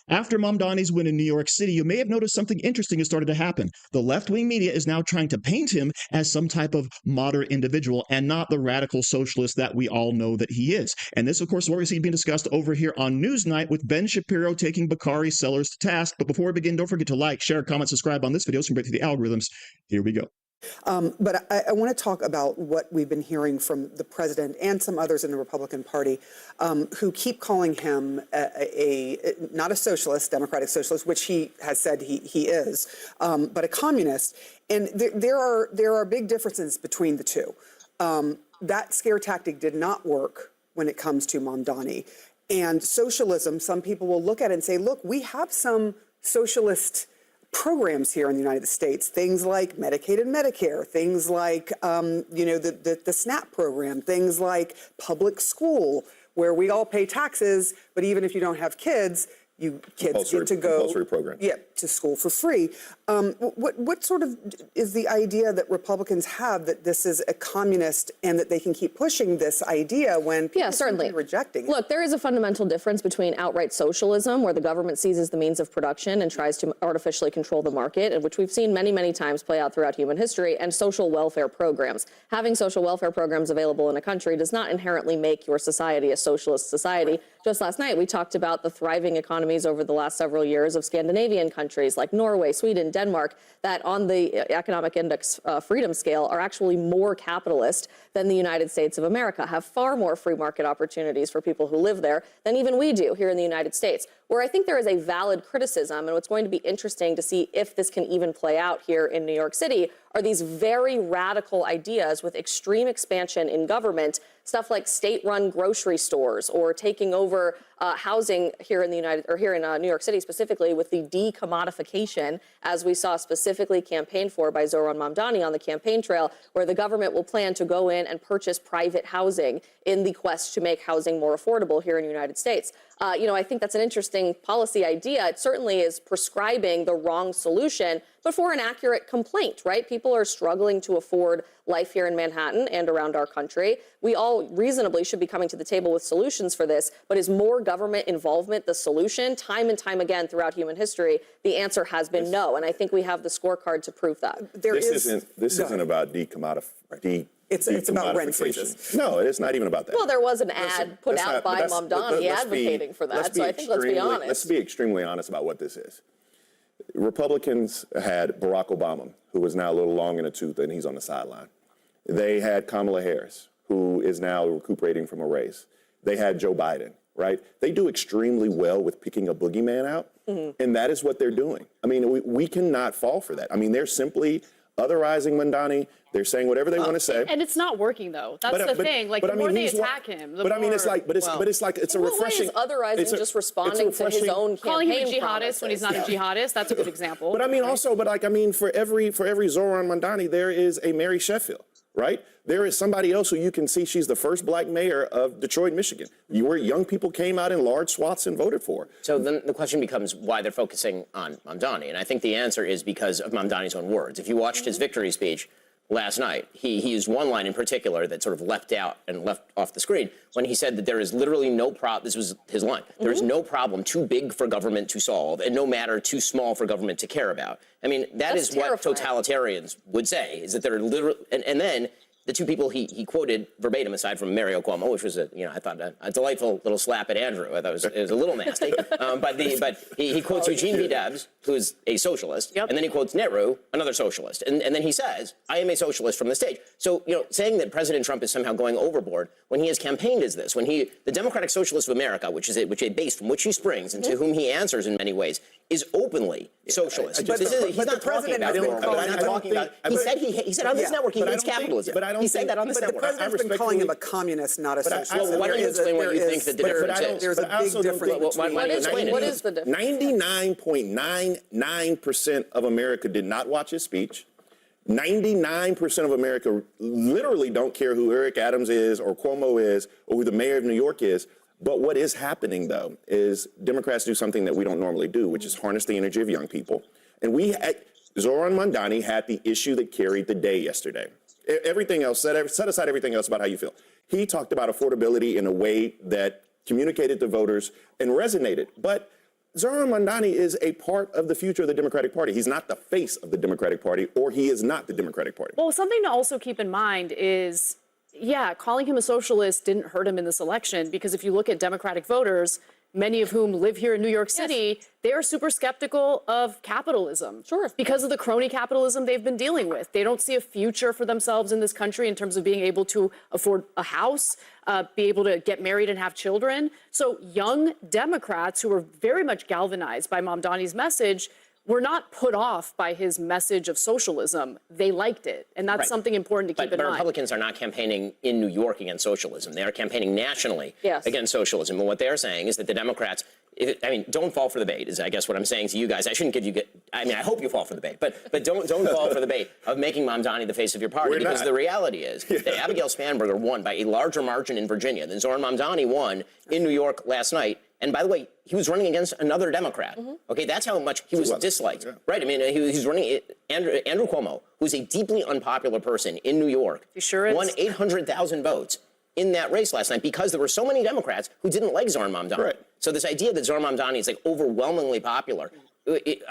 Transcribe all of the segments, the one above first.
After Mamdani's win in New York City, you may have noticed something interesting has started to happen. The left-wing media is now trying to paint him as some type of moderate individual and not the radical socialist that we all know that he is. And this, of course, is what we see being discussed over here on Newsnight with Ben Shapiro taking Bakari Sellers to task. But before we begin, don't forget to like, share, comment, subscribe on this video so we can break through the algorithms. Here we go. But I want to talk about what we've been hearing from the president and some others in the Republican Party who keep calling him not a socialist, democratic socialist, which he has said he is, but a communist. And there are big differences between the two. That scare tactic did not work when it comes to Mamdani. And socialism, some people will look at it and say, look, we have some socialist programs here in the United States, things like Medicaid and Medicare, things like, the SNAP program, things like public school, where we all pay taxes, but even if you don't have kids get to go to school for free. What sort of is the idea that Republicans have that this is a communist and that they can keep pushing this idea when people certainly are rejecting it? Look, there is a fundamental difference between outright socialism, where the government seizes the means of production and tries to artificially control the market, and which we've seen many, many times play out throughout human history, and social welfare programs. Having social welfare programs available in a country does not inherently make your society a socialist society. Just last night, we talked about the thriving economies over the last several years of Scandinavian countries like Norway, Sweden, Denmark, that on the economic index freedom scale are actually more capitalist than the United States of America, have far more free market opportunities for people who live there than even we do here in the United States. Where I think there is a valid criticism, and what's going to be interesting to see if this can even play out here in New York City, are these very radical ideas with extreme expansion in government, stuff like state-run grocery stores or taking over housing here in New York City specifically with the decommodification, as we saw specifically campaigned for by Zohran Mamdani on the campaign trail, where the government will plan to go in and purchase private housing in the quest to make housing more affordable here in the United States. I think that's an interesting policy idea. It certainly is prescribing the wrong solution, but for an accurate complaint, right? People are struggling to afford life here in Manhattan and around our country. We all reasonably should be coming to the table with solutions for this, but is more government involvement the solution? Time and time again throughout human history, the answer has been no, and I think we have the scorecard to prove that. This isn't about decommodifying. It's about rent freezes. No, it's not even about that. Well, there was an ad put out by Mamdani advocating for that, so I think let's be honest. Let's be extremely honest about what this is. Republicans had Barack Obama, who is now a little long in the tooth, and he's on the sideline. They had Kamala Harris, who is now recuperating from a race. They had Joe Biden, right? They do extremely well with picking a boogeyman out, and that is what they're doing. I mean, we cannot fall for that. I mean, they're simply otherizing Mamdani. They're saying whatever they want to say, and it's not working though. That's the thing. Like the more they attack him, the more. I mean, it's a refreshing. Is otherizing just responding to his own campaign calling him a jihadist promises. when he's not a jihadist? That's a good example. But I mean, for every Zohran Mamdani, there is a Mary Sheffield, right? There is somebody else who you can see. She's the first black mayor of Detroit, Michigan. Young people came out in large swaths and voted for. So then the question becomes why they're focusing on Mamdani. And I think the answer is because of Mamdani's own words. If you watched his victory speech last night, he used one line in particular that sort of left out and left off the screen when he said that there is literally no problem. This was his line. There is no problem too big for government to solve and no matter too small for government to care about. I mean, that's what totalitarians would say, is that there are literally, and then the two people he quoted verbatim, aside from Mario Cuomo, which was I thought a delightful little slap at Andrew. I thought it was a little nasty. But he quotes Eugene V. Debs, who is a socialist, and then he quotes Nehru, another socialist, and then he says, "I am a socialist" from the stage. So saying that President Trump is somehow going overboard when he has campaigned as this, when the Democratic Socialist of America, which is a base from which he springs and to whom he answers in many ways, is openly socialist. He's not talking about. He said on this network he hates capitalism. He said that on this network. The president's been calling him a communist, not a socialist. Well, why don't you explain what you think that the difference is? There's a big difference. What is the difference? 99.99% of America did not watch his speech. 99% of America literally don't care who Eric Adams is or Cuomo is or who the mayor of New York is. But what is happening, though, is Democrats do something that we don't normally do, which is harness the energy of young people. And Zohran Mamdani had the issue that carried the day yesterday. Everything else, set aside everything else about how you feel. He talked about affordability in a way that communicated to voters and resonated. But Zohran Mamdani is a part of the future of the Democratic Party. He's not the face of the Democratic Party, or he is not the Democratic Party. Well, something to also keep in mind is, yeah, calling him a socialist didn't hurt him in this election, because if you look at Democratic voters, many of whom live here in New York City, they are super skeptical of capitalism. Sure. Because of the crony capitalism they've been dealing with. They don't see a future for themselves in this country in terms of being able to afford a house, be able to get married and have children. So young Democrats who were very much galvanized by Mamdani's message were not put off by his message of socialism. They liked it. And that's something important to keep in mind. But Republicans are not campaigning in New York against socialism. They are campaigning nationally against socialism. And what they're saying is that the Democrats, don't fall for the bait, is I guess what I'm saying to you guys. I shouldn't give you, I hope you fall for the bait, but don't fall for the bait of making Mamdani the face of your party, because the reality is that Abigail Spanberger won by a larger margin in Virginia than Zohran Mamdani won in New York last night. And by the way, he was running against another Democrat. Okay, that's how much he was disliked, right? I mean, he's running Andrew Cuomo, who's a deeply unpopular person in New York. He sure is. Won 800,000 votes in that race last night because there were so many Democrats who didn't like Zohran Mamdani. Right. So this idea that Zohran Mamdani is like overwhelmingly popular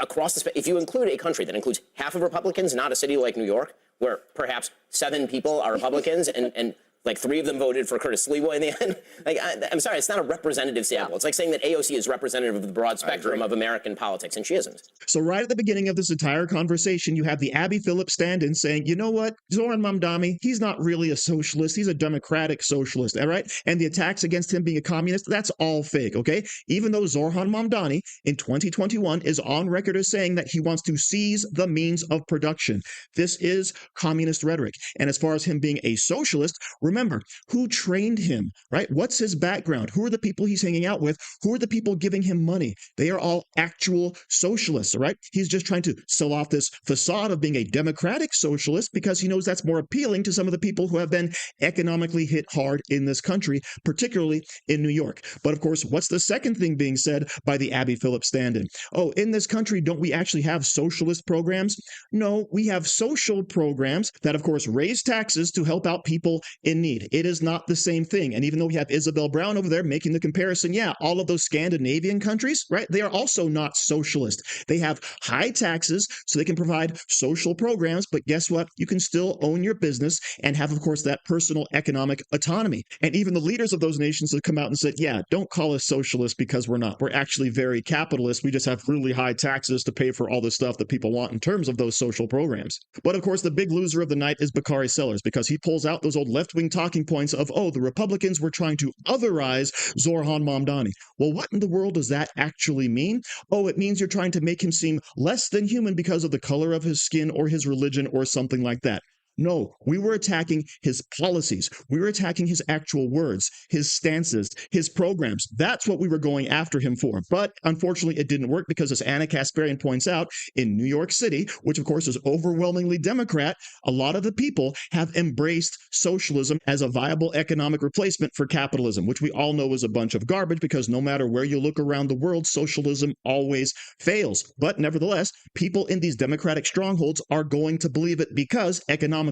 across the if you include a country that includes half of Republicans, not a city like New York, where perhaps 7 people are Republicans and like 3 of them voted for Curtis Sliwa in the end. I'm sorry, it's not a representative sample. It's like saying that AOC is representative of the broad spectrum of American politics, and she isn't. So right at the beginning of this entire conversation, you have the Abby Phillips stand-in saying, you know what, Zohran Mamdani, he's not really a socialist. He's a democratic socialist, all right? And the attacks against him being a communist, that's all fake, okay? Even though Zohran Mamdani in 2021 is on record as saying that he wants to seize the means of production. This is communist rhetoric. And as far as him being a socialist, remember, who trained him, right? What's his background? Who are the people he's hanging out with? Who are the people giving him money? They are all actual socialists, right? He's just trying to sell off this facade of being a democratic socialist because he knows that's more appealing to some of the people who have been economically hit hard in this country, particularly in New York. But of course, what's the second thing being said by the Abby Phillips stand-in? Oh, in this country, don't we actually have socialist programs? No, we have social programs that, of course, raise taxes to help out people in need. It is not the same thing. And even though we have Isabel Brown over there making the comparison, yeah, all of those Scandinavian countries, right, they are also not socialist. They have high taxes so they can provide social programs, but guess what? You can still own your business and have, of course, that personal economic autonomy. And even the leaders of those nations have come out and said, yeah, don't call us socialist because we're not. We're actually very capitalist. We just have really high taxes to pay for all the stuff that people want in terms of those social programs. But of course, the big loser of the night is Bakari Sellers because he pulls out those old left-wing talking points of, oh, the Republicans were trying to otherize Zohran Mamdani. Well, what in the world does that actually mean? Oh, it means you're trying to make him seem less than human because of the color of his skin or his religion or something like that. No, we were attacking his policies. We were attacking his actual words, his stances, his programs. That's what we were going after him for. But unfortunately, it didn't work because, as Anna Kasparian points out, in New York City, which of course is overwhelmingly Democrat, a lot of the people have embraced socialism as a viable economic replacement for capitalism, which we all know is a bunch of garbage because no matter where you look around the world, socialism always fails. But nevertheless, people in these democratic strongholds are going to believe it because economically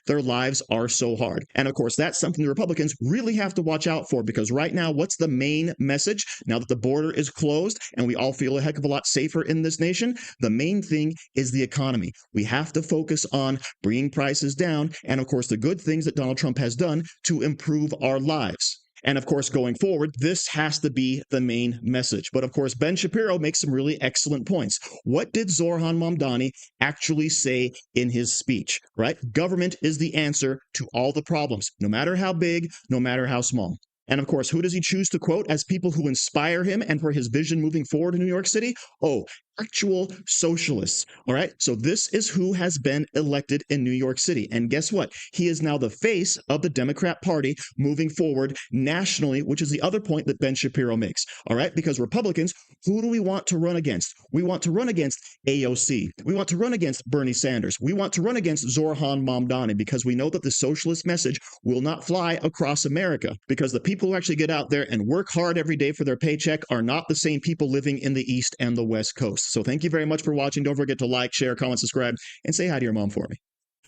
their lives are so hard. And of course, that's something the Republicans really have to watch out for because right now, what's the main message? Now that the border is closed and we all feel a heck of a lot safer in this nation, the main thing is the economy. We have to focus on bringing prices down and of course, the good things that Donald Trump has done to improve our lives. And of course, going forward, this has to be the main message. But of course, Ben Shapiro makes some really excellent points. What did Zohran Mamdani actually say in his speech, right? Government is the answer to all the problems, no matter how big, no matter how small. And of course, who does he choose to quote as people who inspire him and for his vision moving forward in New York City? Oh, actual socialists. All right. So this is who has been elected in New York City. And guess what? He is now the face of the Democrat Party moving forward nationally, which is the other point that Ben Shapiro makes. All right. Because Republicans, who do we want to run against? We want to run against AOC. We want to run against Bernie Sanders. We want to run against Zohran Mamdani because we know that the socialist message will not fly across America because the people who actually get out there and work hard every day for their paycheck are not the same people living in the East and the West Coast. So thank you very much for watching. Don't forget to like, share, comment, subscribe, and say hi to your mom for me.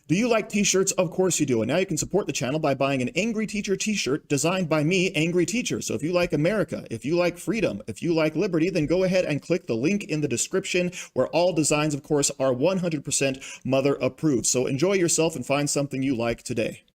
Do you like t-shirts? Of course you do. And now you can support the channel by buying an Angry Teacher t-shirt designed by me, Angry Teacher. So if you like America, if you like freedom, if you like liberty, then go ahead and click the link in the description, where all designs, of course, are 100% mother approved. So enjoy yourself and find something you like today.